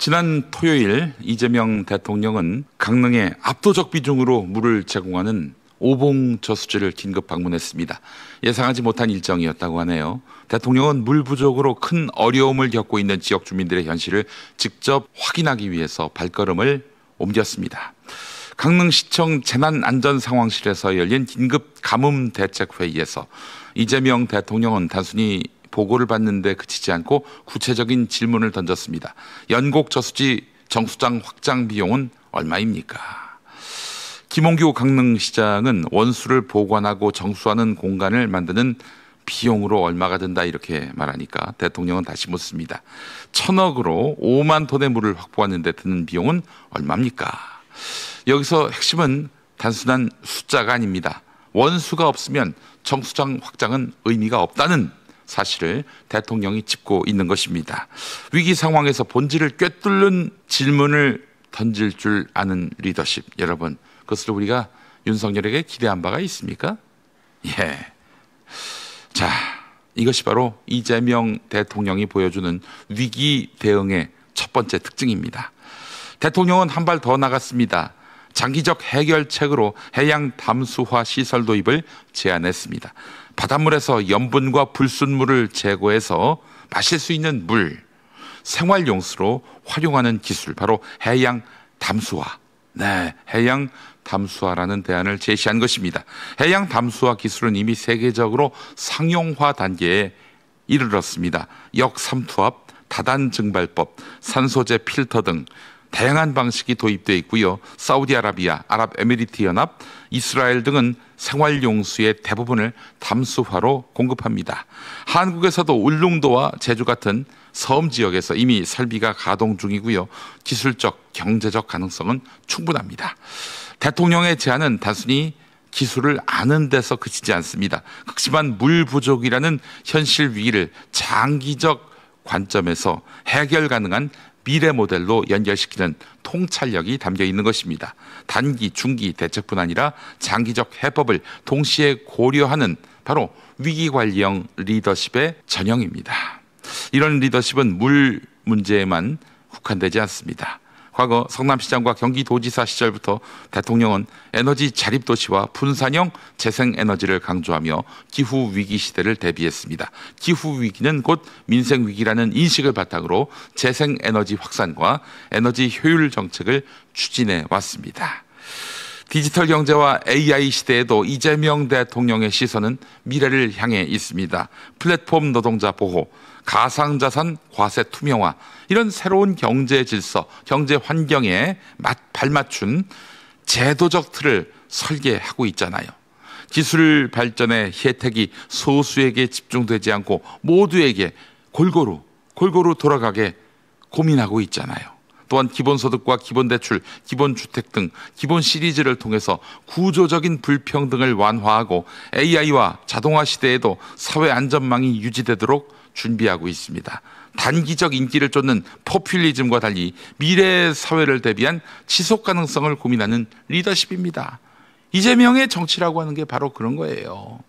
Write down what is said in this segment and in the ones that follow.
지난 토요일 이재명 대통령은 강릉에 압도적 비중으로 물을 제공하는 오봉저수지를 긴급 방문했습니다. 예상하지 못한 일정이었다고 하네요. 대통령은 물 부족으로 큰 어려움을 겪고 있는 지역 주민들의 현실을 직접 확인하기 위해서 발걸음을 옮겼습니다. 강릉시청 재난안전상황실에서 열린 긴급 가뭄대책회의에서 이재명 대통령은 단순히 보고를 받는데 그치지 않고 구체적인 질문을 던졌습니다. 연곡저수지 정수장 확장 비용은 얼마입니까? 김홍규 강릉시장은 원수를 보관하고 정수하는 공간을 만드는 비용으로 얼마가 든다 이렇게 말하니까 대통령은 다시 묻습니다. 1,000억으로 5만 톤의 물을 확보하는 데 드는 비용은 얼마입니까? 여기서 핵심은 단순한 숫자가 아닙니다. 원수가 없으면 정수장 확장은 의미가 없다는 사실을 대통령이 짚고 있는 것입니다. 위기 상황에서 본질을 꿰뚫는 질문을 던질 줄 아는 리더십, 여러분 그것을 우리가 윤석열에게 기대한 바가 있습니까? 예. 자, 이것이 바로 이재명 대통령이 보여주는 위기 대응의 첫 번째 특징입니다. 대통령은 한 발 더 나갔습니다. 장기적 해결책으로 해양 담수화 시설 도입을 제안했습니다. 바닷물에서 염분과 불순물을 제거해서 마실 수 있는 물, 생활용수로 활용하는 기술, 바로 해양 담수화. 네, 해양 담수화라는 대안을 제시한 것입니다. 해양 담수화 기술은 이미 세계적으로 상용화 단계에 이르렀습니다. 역삼투압, 다단 증발법, 산소제 필터 등 다양한 방식이 도입되어 있고요. 사우디아라비아, 아랍에미리트 연합, 이스라엘 등은 생활용수의 대부분을 담수화로 공급합니다. 한국에서도 울릉도와 제주 같은 섬 지역에서 이미 설비가 가동 중이고요. 기술적, 경제적 가능성은 충분합니다. 대통령의 제안은 단순히 기술을 아는 데서 그치지 않습니다. 극심한 물 부족이라는 현실 위기를 장기적 관점에서 해결 가능한 미래 모델로 연결시키는 통찰력이 담겨 있는 것입니다. 단기, 중기 대책뿐 아니라 장기적 해법을 동시에 고려하는 바로 위기관리형 리더십의 전형입니다. 이런 리더십은 물 문제에만 국한되지 않습니다. 과거 성남시장과 경기도지사 시절부터 대통령은 에너지 자립도시와 분산형 재생에너지를 강조하며 기후위기 시대를 대비했습니다. 기후위기는 곧 민생위기라는 인식을 바탕으로 재생에너지 확산과 에너지 효율 정책을 추진해 왔습니다. 디지털 경제와 AI 시대에도 이재명 대통령의 시선은 미래를 향해 있습니다. 플랫폼 노동자 보호, 가상자산 과세 투명화, 이런 새로운 경제 질서, 경제 환경에 발맞춘 제도적 틀을 설계하고 있잖아요. 기술 발전의 혜택이 소수에게 집중되지 않고 모두에게 골고루 돌아가게 고민하고 있잖아요. 또한 기본소득과 기본대출, 기본주택 등 기본 시리즈를 통해서 구조적인 불평등을 완화하고 AI와 자동화 시대에도 사회 안전망이 유지되도록 준비하고 있습니다. 단기적 인기를 쫓는 포퓰리즘과 달리 미래 사회를 대비한 지속 가능성을 고민하는 리더십입니다. 이재명의 정치라고 하는 게 바로 그런 거예요.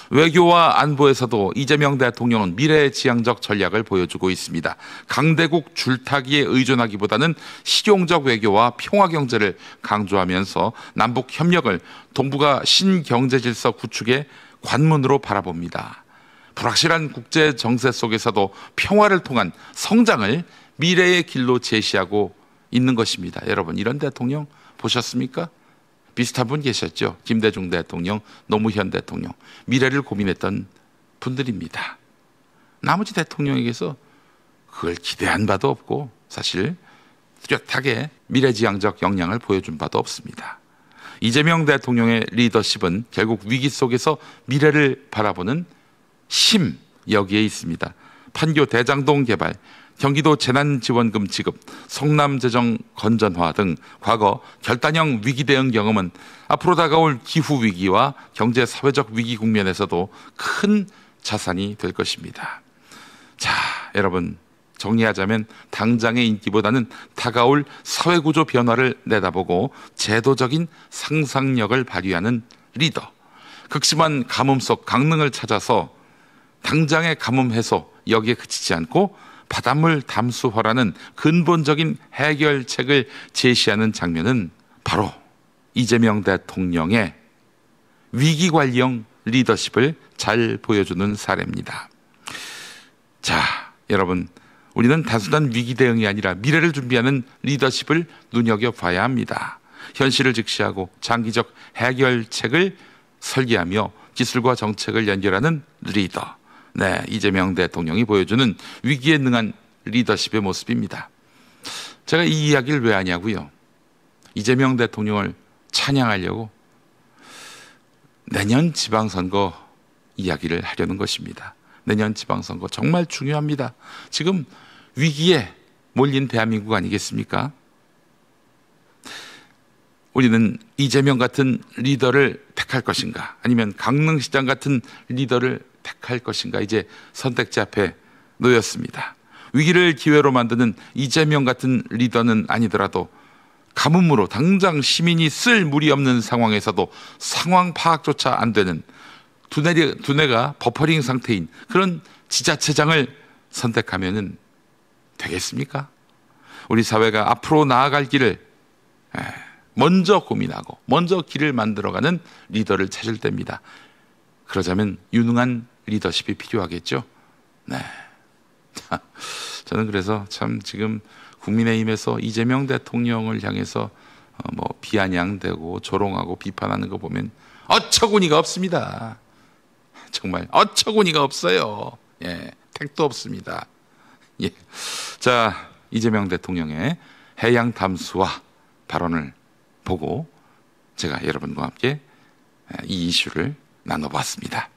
외교와 안보에서도 이재명 대통령은 미래지향적 전략을 보여주고 있습니다. 강대국 줄타기에 의존하기보다는 실용적 외교와 평화경제를 강조하면서 남북 협력을 동북아 신경제질서 구축의 관문으로 바라봅니다. 불확실한 국제 정세 속에서도 평화를 통한 성장을 미래의 길로 제시하고 있는 것입니다. 여러분, 이런 대통령 보셨습니까? 비슷한 분 계셨죠? 김대중 대통령, 노무현 대통령. 미래를 고민했던 분들입니다. 나머지 대통령에게서 그걸 기대한 바도 없고 사실 뚜렷하게 미래지향적 역량을 보여준 바도 없습니다. 이재명 대통령의 리더십은 결국 위기 속에서 미래를 바라보는 힘, 여기에 있습니다. 판교 대장동 개발, 경기도 재난지원금 지급, 성남재정 건전화 등 과거 결단형 위기 대응 경험은 앞으로 다가올 기후위기와 경제 사회적 위기 국면에서도 큰 자산이 될 것입니다. 자, 여러분 정리하자면 당장의 인기보다는 다가올 사회구조 변화를 내다보고 제도적인 상상력을 발휘하는 리더, 극심한 가뭄 속 강릉을 찾아서 당장의 가뭄 해소 여기에 그치지 않고 바닷물 담수화라는 근본적인 해결책을 제시하는 장면은 바로 이재명 대통령의 위기관리형 리더십을 잘 보여주는 사례입니다. 자, 여러분, 우리는 단순한 위기 대응이 아니라 미래를 준비하는 리더십을 눈여겨봐야 합니다. 현실을 직시하고 장기적 해결책을 설계하며 기술과 정책을 연결하는 리더. 네, 이재명 대통령이 보여주는 위기에 능한 리더십의 모습입니다. 제가 이 이야기를 왜 하냐고요? 이재명 대통령을 찬양하려고 내년 지방선거 이야기를 하려는 것입니다. 내년 지방선거 정말 중요합니다. 지금 위기에 몰린 대한민국 아니겠습니까? 우리는 이재명 같은 리더를 택할 것인가, 아니면 강릉시장 같은 리더를 택할 것인가, 이제 선택지 앞에 놓였습니다. 위기를 기회로 만드는 이재명 같은 리더는 아니더라도 가뭄으로 당장 시민이 쓸 물이 없는 상황에서도 상황 파악조차 안 되는 두뇌가 버퍼링 상태인 그런 지자체장을 선택하면 되겠습니까? 우리 사회가 앞으로 나아갈 길을 먼저 고민하고 먼저 길을 만들어가는 리더를 찾을 때입니다. 그러자면 유능한 리더십이 필요하겠죠. 네. 저는 그래서 참 지금 국민의힘에서 이재명 대통령을 향해서 비아냥대고 조롱하고 비판하는 거 보면 어처구니가 없습니다. 정말 어처구니가 없어요. 예, 택도 없습니다. 예. 자, 이재명 대통령의 해양 담수화 발언을 보고 제가 여러분과 함께 이 이슈를 나눠봤습니다.